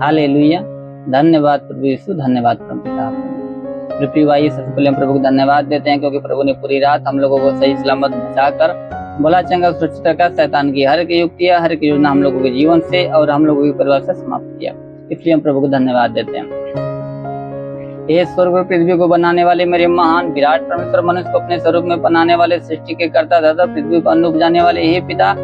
Hallelujah. धन्यवाद प्रभु यीशु, धन्यवाद प्रभु पिता। प्रिय भाई, सबसे पहले हम प्रभु को धन्यवाद देते हैं क्योंकि प्रभु ने पूरी रात हम लोगों को सही सलामत बचाकर भला चंगा सुरक्षित रखा। शैतान की हर एक युक्तियां, हर एक योजना हम लोगों के जीवन से और हम लोगों के परिवार से समाप्त किया। इसलिए हम प्रभु को धन्यवाद देते हैं। हे स्वर्ग और पृथ्वी को बनाने वाले मेरे महान विराट परमेश्वर, मनुष्य को अपने स्वरूप में बनाने वाले, सृष्टि के कर्ता दाता, पृथ्वी को अन्न उपजाने वाले, हे पिता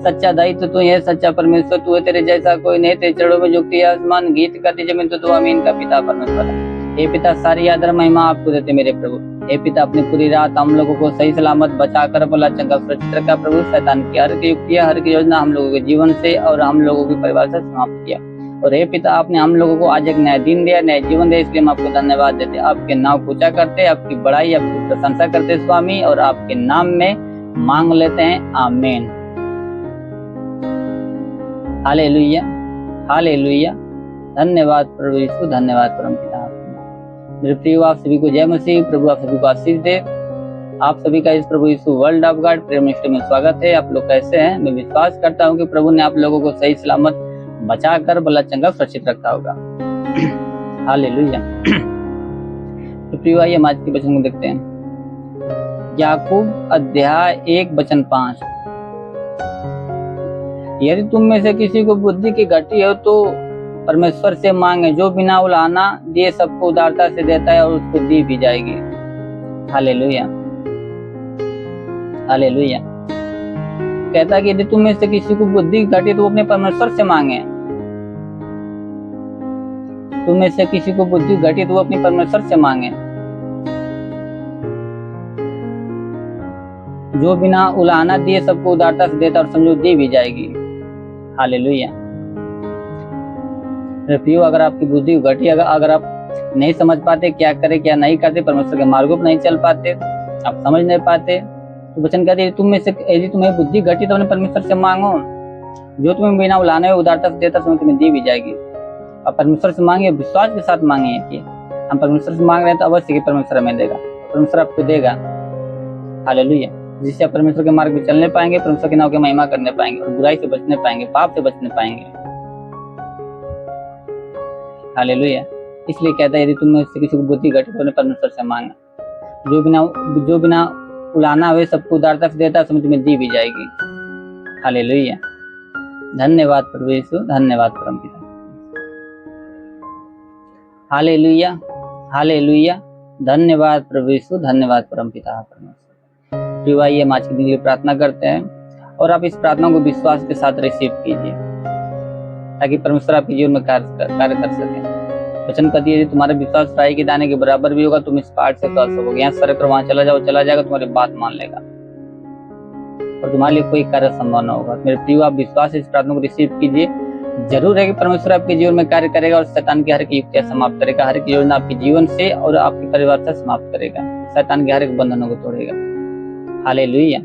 सच्चा दायित्व तू है, सच्चा परमेश्वर तू है, तेरे जैसा कोई नहीं। तेरे चरणों में झुकती है आसमान, गीत करती जमीन, तो तू अमीन का पिता परमेश्वर। हे पिता सारी आदर महिमा आपको देते मेरे प्रभु। हे पिता अपनी पूरी रात हम लोगों को सही सलामत बचाकर भला चंगा सुरक्षित रखा प्रभु। शैतान की हर की युक्तियां, हर की योजना हम लोगों के जीवन से और हम लोगों के परिवार से समाप्त किया। और हे पिता आपने हम लोगों को आज एक नया दिन दिया, नया जीवन दिया, इसलिए हम आपको धन्यवाद देते। आपके नाम को ऊंचा करते, आपकी बड़ाई, आपकी प्रशंसा करते स्वामी, और आपके नाम में मांग लेते हैं, आमीन। Hallelujah, hallelujah. धन्यवाद प्रभु यीशु, धन्यवाद परम पिता। मेरे प्रिय, आप सभी को जय मसीह। प्रभु आप सभी को आशीष दे। आप सभी का इस प्रभु यीशु world of God prayer ministry में स्वागत है। आप लोग कैसे हैं? मैं विश्वास करता हूँ कि प्रभु ने आप लोगों को सही सलामत बचाकर भला चंगा सुरक्षित रखा होगा। हालेलुया। तो प्रिय भाई, हम आज के वचन को देखते हैं। याकूब अध्याय 1:5। यदि तुम में से किसी को बुद्धि की घटी हो तो परमेश्वर से मांगे, जो बिना उलाहना दिए सबको उदारता से देता है और उसको दी भी जाएगी। Hallelujah, hallelujah. कहता है कि यदि तुम में से किसी को बुद्धि की घटी तो वो अपने परमेश्वर से मांगे। तुम में से किसी को बुद्धि घटी तो वो अपने परमेश्वर से मांगे, जो बिना उलाहना दिए सबको उदारता से देता और समझो दी भी जाएगी। हालेलुया। प्रियो, अगर आपकी बुद्धि घटी, अगर आप नहीं समझ पाते क्या करे क्या नहीं करते, परमेश्वर के मार्गों पर नहीं चल पाते, आप समझ नहीं पाते, तो वचन कहते हैं तुम में से यदि तुम्हें बुद्धि घटी तो अपने परमेश्वर से मांगो, जो तुम्हें बिना उलाहने उदारता से देता समय तुम्हें दी भी जाएगी। और परमेश्वर से मांगे, विश्वास के साथ मांगे कि हम परमेश्वर से मांग रहे हैं तो अवश्य ही परमेश्वर हमें देगा, परमेश्वर आपको देगा। हालेलुया। जिससे आप परमेश्वर के मार्ग में चलने पाएंगे, परमेश्वर के नाम की महिमा करने पाएंगे और बुराई से बचने पाएंगे, पाप से बचने पाएंगे। हालेलुया। इसलिए कहता है यदि तुम में से किसी को बुद्धि घटी तो परमेश्वर से मांगा, जो बिना उलाहना हुए सबको उदारता से देता है तुम्हें दी भी जाएगी। हालेलुया। धन्यवाद प्रभु यीशु, धन्यवाद परम पिता। Hallelujah, hallelujah. धन्यवाद प्रभु यीशु, धन्यवाद परम पिता परमेश्वर। प्रिय भाई, हम आज के दिन के लिए प्रार्थना करते हैं और आप इस प्रार्थना को विश्वास के साथ रिसीव कीजिए ताकि परमेश्वर आपके जीवन में कार्य कर सके। वचन कहती है तुम्हारा विश्वास राई के दाने के बराबर भी होगा, तुम इस पहाड़ से कह सकोगे यहाँ सर कर वहां चला जाएगा, तुम्हारी बात मान लेगा और तुम्हारे लिए कोई कार्य संभव न होगा। मेरे प्रिय, आप विश्वास से इस प्रार्थना को रिसीव कीजिए। जरूर है कि परमेश्वर आपके जीवन में कार्य करेगा और शैतान की हर एक युक्तियां समाप्त करेगा, हर एक योजना आपके जीवन से और आपके परिवार से समाप्त करेगा, शैतान के हर एक बंधनों को तोड़ेगा। हालेलुया।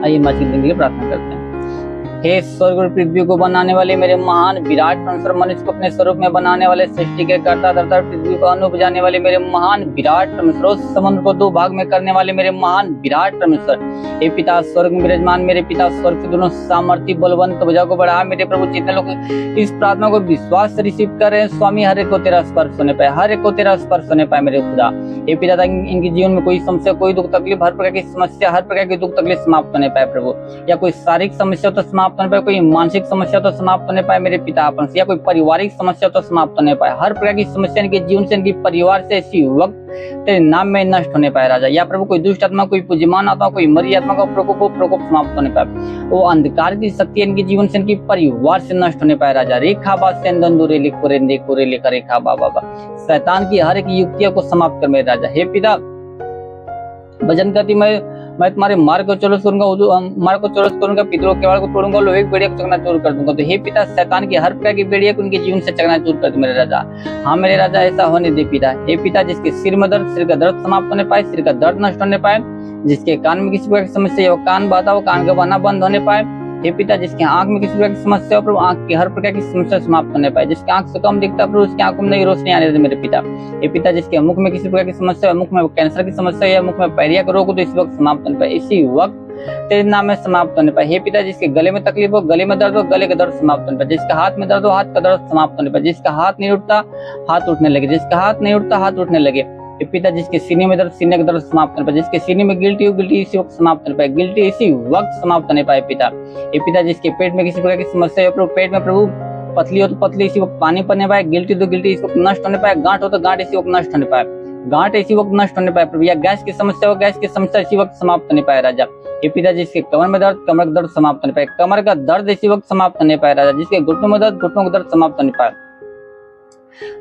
आइए हम आज की दिन के लिए प्रार्थना करते हैं। हे स्वर्ग और पृथ्वी को बनाने वाले मेरे महान विराट परमेश्वर, मनुष्य को अपने स्वरूप में बनाने वाले, सृष्टि के कर्ता दाता, पृथ्वी को अन्न उपजाने वाले मेरे महान विराट परमेश्वर, समुद्र को दो भाग में करने वाले मेरे महान विराट परमेश्वर, हे पिता स्वर्ग में विराजमान मेरे पिता, स्वर्ग के दोनों सामर्थी बलवंत भुजा को बढ़ा मेरे प्रभु। जितने लोग इस प्रार्थना को विश्वास से रिसीव कर रहे हैं स्वामी, हर एक को तेरा स्पर्श होने पाए, हर एक को तेरा स्पर्श होने पाए मेरे खुदा। हे पिता, ताकि इनके जीवन में कोई समस्या, कोई दुख तकलीफ, हर प्रकार की समस्या, हर प्रकार की दुख तकलीफ समाप्त होने पाए प्रभु। या कोई शारीरिक समस्या तो समाप्त होने पाए, कोई मानसिक समस्या तो समाप्त होने पाए मेरे पिता अपन से, या कोई पारिवारिक समस्या तो समाप्त होने पाए, हर प्रकार की समस्या इनके जीवन से, इनके परिवार से इसी वक्त तेरे नाम में नष्ट होने पाए राजा। या प्रभु कोई दुष्ट आत्मा, कोई पूज्यमान आत्मा, कोई मरी आत्मा का प्रकोप समाप्त होने पाए, वो अंधकार की शक्ति इनके जीवन से, इनके परिवार से नष्ट होने पाए राजा। रेखा बादूरे लेकर रेखा बाबा, शैतान की हर एक युक्तियों को समाप्त कर मेरे राजा। हे पिता, भजन करती मैं तुम्हारे मार्ग को चौरस करूंगा, पितरों के वाड़ को तोड़ूंगा, लोहे की बेड़िया को चकनाचूर कर दूंगा। तो हे पिता, शैतान की हर प्रकार की बेड़िया को उनके जीवन से चकनाचूर कर दे मेरे राजा। हाँ मेरे राजा, ऐसा होने दे पिता। हे पिता, जिसके सिर में दर्द, सिर का दर्द समाप्त होने पाए, सिर का दर्द नष्ट होने पाए, जिसके कान में किसी प्रकार की समस्या, वो कान बाधा, वो कान का बहाना बंद होने पाए, हे पिता जिसके आंख में किसी प्रकार की समस्या हो प्रभु, आंख की हर प्रकार की समस्या समाप्त होने पाए। जिसके आंख से कम दिखता प्रभु, उसकी आंखों में नई रोशनी आने दे मेरे पिता। हे पिता जिसके मुख में किसी प्रकार की समस्या है, मुख में कैंसर की समस्या या मुख में पैरिया का रोग हो, तो इस वक्त समाप्त होने पाए, इसी वक्त तेरे नाम में समाप्त होने पाए। हे पिता जिसके गले में तकलीफ हो, गले में दर्द हो, गले का दर्द समाप्त होने पाए। जिसका हाथ में दर्द हो, हाथ का दर्द समाप्त होने पाए। जिसका हाथ नहीं उठता, हाथ उठने लगे। जिसका हाथ नहीं उठता, हाथ उठने लगे। हे पिता जिसके सीने में दर्द, सीने का दर्द समाप्त होने पाए। जिसके सीने में गिल्टी हो, गिल्टी इसी वक्त समाप्त होने पाए। गिल्टी इसी वक्त समाप्त होने पाए पिता। हे पिता जिसके पेट में किसी प्रकार की समस्या हो प्रभु, पेट में प्रभु पतली हो तो पतली इसी वक्त पानी पड़ने पाए। गिल्टी तो गिल्टी इस वक्त नष्ट होने पाए। गांठ हो तो गांठ इसी वक्त नष्ट होने पाए। गांठ इसी वक्त नष्ट होने पाए प्रभु। या गैस की समस्या हो, गैस की समस्या इसी वक्त समाप्त होने पाए राजा। हे पिता जिसके कमर में दर्द, कमर का दर्द समाप्त होने पाए। कमर का दर्द इसी वक्त समाप्त होने पाए राजा। जिसके घुटनों में दर्द, घुटनों का दर्द समाप्त होने पाए।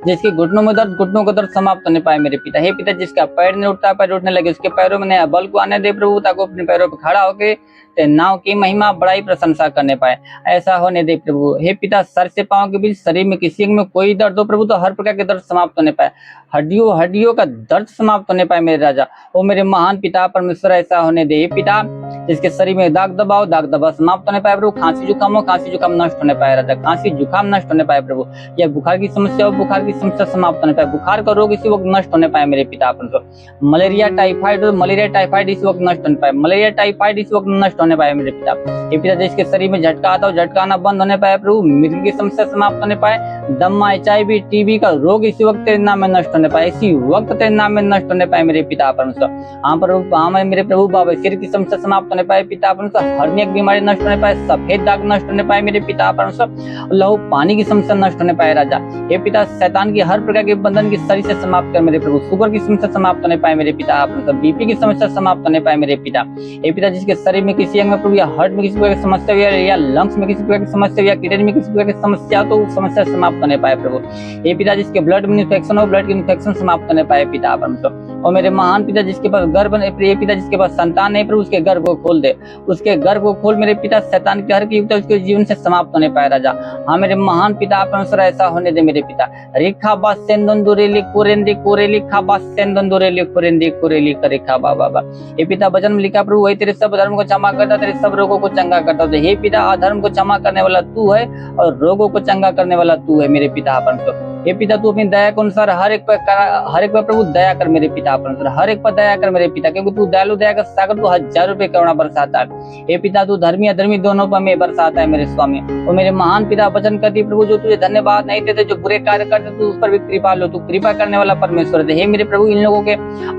जिसके घुटनों में दर्द, घुटनों का दर्द समाप्त होने पाए मेरे पिता। हे पिता जिसका पैर नहीं उठता, पैर उठने लगे। उसके पैरों में नया बल को आने दे प्रभु, ताकि अपने पैरों पर खड़ा होके नाव की महिमा बड़ाई प्रशंसा करने पाए। ऐसा होने दे प्रभु। हे पिता सर से पांव के बीच शरीर में किसी में कोई दर्द हो प्रभु, तो हर प्रकार के दर्द समाप्त होने पाए। हड्डियों का दर्द समाप्त होने पाए मेरे राजा। ओ मेरे महान पिता परमेश्वर ऐसा होने दे। हे पिता जिसके शरीर में दाग दबाव समाप्त होने पाए प्रभु। खांसी जुकाम हो, खांसी जुकाम नष्ट होने पाए राजा। खांसी जुकाम नष्ट होने पाए प्रभु। या बुखार की समस्या हो, बुखार की समस्या समाप्त होने पाए। बुखार का रोग इसी वक्त नष्ट होने पाए मेरे पिता परमेश्वर। मलेरिया टाइफाइड हो, मलेरिया टाइफाइड इस वक्त नष्ट होने पाए। मलेरिया टाइफाइड इस वक्त नष्ट होने पाए मेरे पिता। ये पिता जिसके शरीर में झटका आता हो, झटका आना बंद होने पाए प्रभु। मिर्गी की समस्या समाप्त होने पाए। दम्मा, HIV, TB का रोग इसी वक्त तेरे नाम में नष्ट होने पाए। इसी वक्त तेरे नाम में नष्ट होने पाए मेरे पिता परमेश्वर। हाँ प्रभु, हाँ मेरे प्रभु बाबा, सिर की समस्या समाप्त होने पाए पिता परमेश्वर। हर्निया की बीमारी नष्ट होने पाए। सफेद दाग नष्ट होने पाए मेरे पिता परमेश्वर। लहू पानी की समस्या नष्ट होने पाए राजा। हे पिता शैतान की हर प्रकार के बंधन की शरीर से समाप्त कर मेरे प्रभु। शुगर की समस्या समाप्त होने पाए मेरे पिता परमेश्वर। BP की समस्या समाप्त होने पाए मेरे पिता। हे पिता जिसके शरीर में किसी अंग में प्रभु, या हार्ट में किसी प्रकार की समस्या हो, या लंग्स में किसी प्रकार की समस्या हो, या किडनी में किसी प्रकार की समस्या हो, तो समस्या समाप्त होने पाए प्रभु। हे पिता जिसके ब्लड में इन्फेक्शन हो, ब्लड की इन्फेक्शन समाप्त होने पाए पिता परमेश्वर। और मेरे महान पिता जिसके पास गर्भ नहीं, प्रिय पिता जिसके पास संतान नहीं प्रभु, उसके गर्भ को खोल दे। उसके गर्भ को खोल मेरे पिता। शैतान की हर की युक्ति उसके जीवन से समाप्त होने पाए राजा। हाँ मेरे महान पिता परमेश्वर ऐसा होने दे मेरे पिता। रेखा बास सेंदुरेली कोरेंदी कोरेली खा बास सेंदुरेली कोरेंदी कोरेली करेखा बाबा। हे पिता वचन में लिखा प्रभु, वही तेरे सब धर्म को क्षमा करता, तेरे सब रोगों को चंगा करता। हे पिता अधर्म को क्षमा करने वाला तू है और रोगों को चंगा करने वाला तू है मेरे पिता परमेश्वर। हे पिता तू अपनी दया के अनुसार हर एक पर प्रभु दया कर मेरे पिता परमेश्वर। हर एक पर दया कर मेरे पिता, क्योंकि तू दयालु दया का सागर, तू हजारों रुपए करुणा बरसाता है। हे पिता तू धर्मी अधर्मी दोनों पर में बरसाता है मेरे स्वामी। और मेरे महान पिता वचन करती प्रभु, जो तुझे धन्यवाद नहीं देते, जो बुरे कार्य करते, तू उस पर भी कृपा लो। तू कृपा करने वाला परमेश्वर है। हे मेरे प्रभु इन लोगों के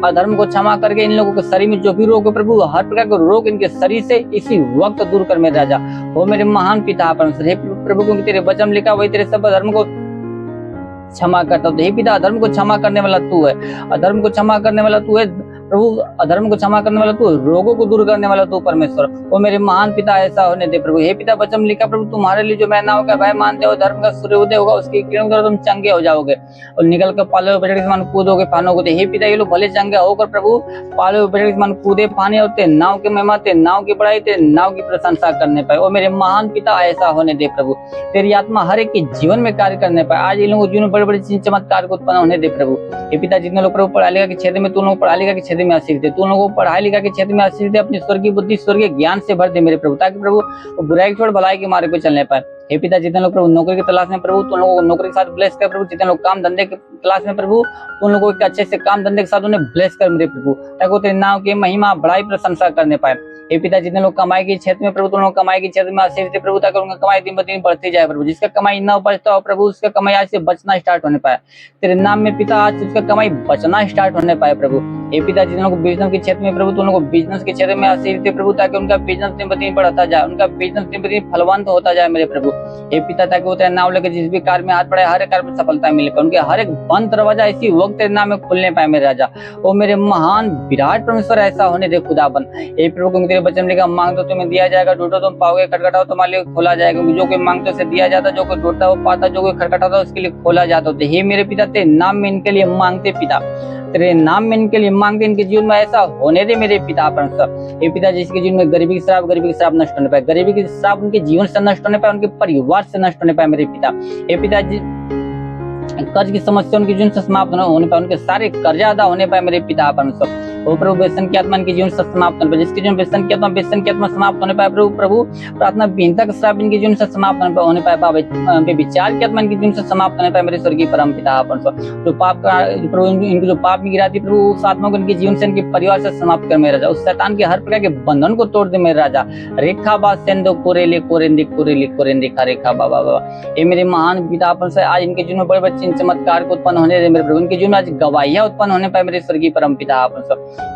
अधर्म को क्षमा करके, इन लोगों के शरीर में जो भी रोग है प्रभु, हर प्रकार के रोग इनके शरीर से इसी वक्त दूर कर मेरे राजा। हो मेरे महान पिता परमेश्वर। हे प्रभु क्योंकि तेरे वचन लिखा, वही तेरे सब धर्म को क्षमा करता हूँ। हे पिता अधर्म को क्षमा करने वाला तू है। अधर्म को क्षमा करने वाला तू है प्रभु। अधर्म को क्षमा करने वाला तू, रोगों को दूर करने वाला तू परमेश्वर। वो मेरे महान पिता ऐसा होने दे प्रभु। हे पिता वचन लिखा प्रभु, तुम्हारे लिए जो मैनाओं का भय मानते हो, धर्म का सूर्योदय होगा, उसकी किरणों द्वारा तुम चंगे हो जाओगे और निकल कर पाले हुए बछड़े के समान कूदोगे फानों को। हे पिता ये लोग भले चंगे होकर प्रभु पाले हुए बछड़े के समान कूदे फाने होते, नाव के महिमा, तेरे नाव की बड़ाई, तेरे नाव की प्रशंसा करने पाए। और मेरे महान पिता ऐसा होने दे प्रभु। तेरी आत्मा हर एक के जीवन में कार्य करने पाए। आज इन लोगों के जीवन में बड़े बड़े चमत्कार को उत्पन्न होने दे प्रभु। हे पिता जितने लोग प्रभु पढ़ाई लिखा के क्षेत्र में, तू लोग पढ़ाई लिखा के क्षेत्र में आशीष दे। तू लोगों को पढ़ाई लिखा के क्षेत्र में आशीष दे। अपनी स्वर्गीय बुद्धि, स्वर्गीय ज्ञान से भर दे मेरे प्रभु, ताकि प्रभु बुराई छोड़ भलाई के मार्ग पे चलने पाए। हे पिता जितने लोग प्रभु नौकरी की तलाश में प्रभु, तुम लोगों को नौकरी के साथ ब्लेस कर प्रभु। जितने लोग काम धंधे की तलाश में प्रभु, तुम लोगों को अच्छे से काम धंधे के साथ उन्हें ब्लेस कर मेरे प्रभु, ताकि वो तेरे नाम की महिमा बड़ाई प्रशंसा करने पाए। हे पिता जितने लोग कमाई के क्षेत्र में प्रभु, तुम लोग कमाई के क्षेत्र में आशीष दे प्रभु, ताकि उनका कमाई दिन ब दिन बढ़ती जाए प्रभु। जिसका कमाई न बचता हो प्रभु, उसका कमाई आज से बचना स्टार्ट होने पाए तेरे नाम में पिता। आज उसका कमाई बचना स्टार्ट होने पाए प्रभु। हे पिता जिन लोगों को बिजनेस के क्षेत्र में प्रभु, तुम लोगों को बिजनेस के क्षेत्र में आशीष दे प्रभु, ताकि उनका बिजनेस दिन ब दिन बढ़ता जाए, उनका बिजनेस दिन ब दिन फलवंत होता जाए मेरे प्रभु। हे पिता ताकि वो तेरे नाम लेकर जिस भी कार्य में हाथ बढ़ाए, हर एक कार्य में सफलता मिले पाए। उनके हर एक बंद दरवाजा इसी वक्त तेरे नाम में खुलने पाए मेरे राजा। ओ मेरे महान विराट परमेश्वर ऐसा होने दे खुदाबन। हे प्रभु क्योंकि तेरे वचन में लिखा, मांगो तो तुम्हें दिया जाएगा, ढूंढो तुम पाओगे, खटखटाओ तुम्हारे लिए खोला जाएगा। जो कोई मांगते उसे दिया जाता, जो कोई ढूंढता वो पाता, जो कोई खटखटाता उसके लिए खोला जाता। हे मेरे पिता तेरे नाम में इनके लिए मांगते पिता, तेरे नाम में इनके लिए मांगते, इनके जीवन में ऐसा होने दे मेरे पिता परमेश्वर। हे पिता जिसके जीवन में गरीबी की श्राप नष्ट होने पाए, गरीबी की श्राप उनके जीवन से नष्ट होने पाए, उनके परिवार से नष्ट होने पाए मेरे पिता। हे पिता जी कर्ज की समस्या उनके जीवन से समाप्त होने पाए, उनके सारे कर्जा अदा होने पाए मेरे पिता परमेश्वर। ओ प्रभु व्यसन की आत्मा इनके जीवन से समाप्त होने पाए, जिसके जीवन व्यसन की आत्मा समाप्त होने पाए प्रभु प्रार्थना विहीनता का श्राप इनके जीवन से समाप्त होने पाए, विचार की आत्मा इनके जीवन से समाप्त होने पाए मेरे स्वर्गीय परम पिता जो पाप का प्रभु इनको जो पाप की गिराती प्रभु उस आत्मा को इनके जीवन से इनके परिवार से समाप्त कर मेरे राजा, उस शैतान के हर प्रकार के बंधन को तोड़ दे मेरे राजा। रेखा बासेंदो कोरेले कोरेंदे कोरेले कोरेंदे का रेखा बाबा बाबा ये मेरे महान पिता से आज इनके जीवन में बड़े बड़े चमत्कार को उत्पन्न होने दे मेरे प्रभु, इनके जीवन में आज गवाहियां उत्पन्न होने पाए मेरे स्वर्गीय परम पिता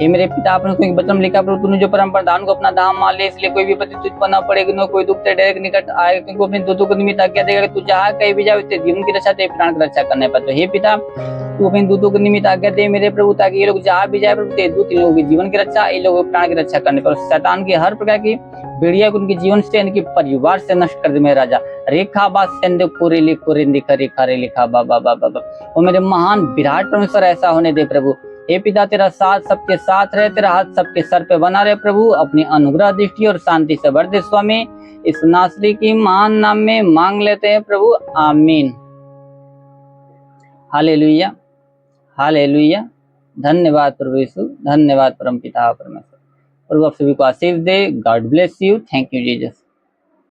ये मेरे पिता कोई वचन लिखा प्रभु तूने जो परम प्रधान को अपना धाम मान ले, इसलिए कोई भी प्रतिष्ठित उत्पन्न पड़ेगी न कोई दुख तेरे निकट आए, तुमको अपने दूतों को निमित्त आज्ञा देगा तू जहाँ कहीं भी जाए जीवन की रक्षा तेरे प्राण की रक्षा करने पर। तो हे पिता तू अपने दूतों को निमित्त आज्ञा दे मेरे प्रभु, ताकि ये लोग जहाँ भी जाए प्रभु तेरे दूत इन लोगों की जीवन की रक्षा, इन लोगों के प्राण की रक्षा करने पर। शैतान की हर प्रकार की बेड़िया को उनके जीवन से इनके परिवार से नष्ट कर दे मेरे राजा। रेखा बा सेंदे कोरेले कोरेंदे का रेखा रे लिखा बाबा बाबा वो मेरे महान विराट परमेश्वर ऐसा होने दे प्रभु। हे पिता तेरा साथ सबके साथ रहे, तेरा हाथ सबके सर पे बना रहे प्रभु, अपनी अनुग्रह दृष्टि और शांति से भर दे स्वामी। इस नासरी की महान नाम में मांग लेते हैं प्रभु, आमीन। Hallelujah hallelujah. धन्यवाद प्रभु यीशु, धन्यवाद परम पिता परमेश्वर। प्रभु आप सभी को आशीष दे। God bless you. Thank you Jesus.